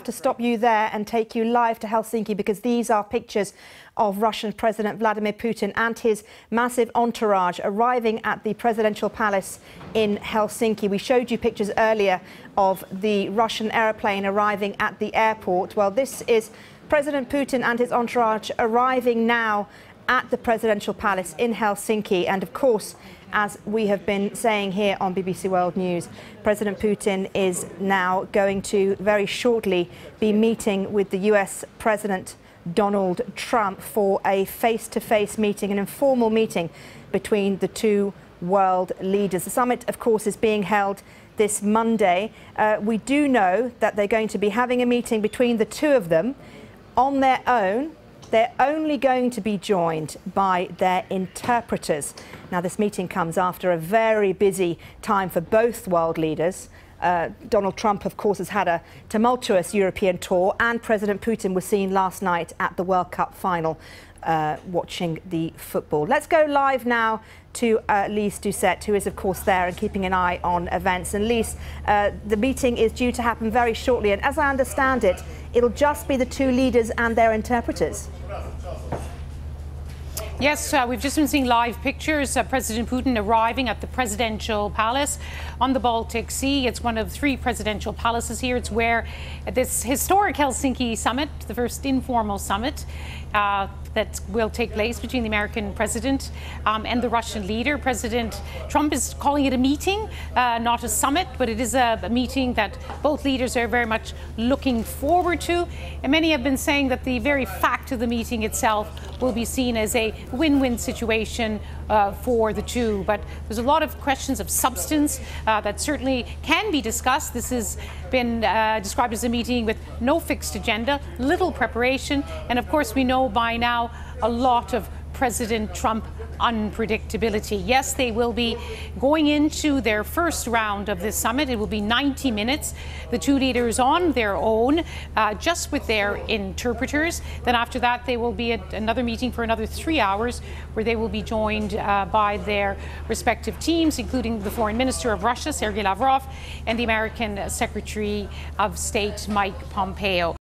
To stop you there and take you live to Helsinki, because these are pictures of Russian President Vladimir Putin and his massive entourage arriving at the presidential palace in Helsinki. We showed you pictures earlier of the Russian airplane arriving at the airport. Well, this is President Putin and his entourage arriving now at the presidential palace in Helsinki. And of course, as we have been saying here on BBC World News, President Putin is now going to very shortly be meeting with the US President Donald Trump for a face-to-face meeting, an informal meeting between the two world leaders. The summit, of course, is being held this Monday. We do know that they're going to be having a meeting between the two of them on their own. They're only going to be joined by their interpreters. Now, this meeting comes after a very busy time for both world leaders. Donald Trump, of course, has had a tumultuous European tour, and President Putin was seen last night at the World Cup final watching the football. Let's go live now to Lise Doucette, who is, of course, there and keeping an eye on events. And Lise, the meeting is due to happen very shortly, and as I understand it, it'll just be the two leaders and their interpreters. Yes, we've just been seeing live pictures of President Putin arriving at the presidential palace on the Baltic Sea. It's one of three presidential palaces here. It's where this historic Helsinki summit, the first informal summit that will take place between the American president and the Russian leader. President Trump is calling it a meeting, not a summit, but it is a meeting that both leaders are very much looking forward to. And many have been saying that the very fact of the meeting itself will be seen as a win-win situation for the two. But there's a lot of questions of substance that certainly can be discussed. This has been described as a meeting with no fixed agenda, little preparation, and of course we know by now a lot of President Trump unpredictability. Yes, they will be going into their first round of this summit. It will be 90 minutes. The two leaders on their own, just with their interpreters. Then after that, they will be at another meeting for another 3 hours, where they will be joined by their respective teams, including the Foreign Minister of Russia, Sergei Lavrov, and the American Secretary of State, Mike Pompeo.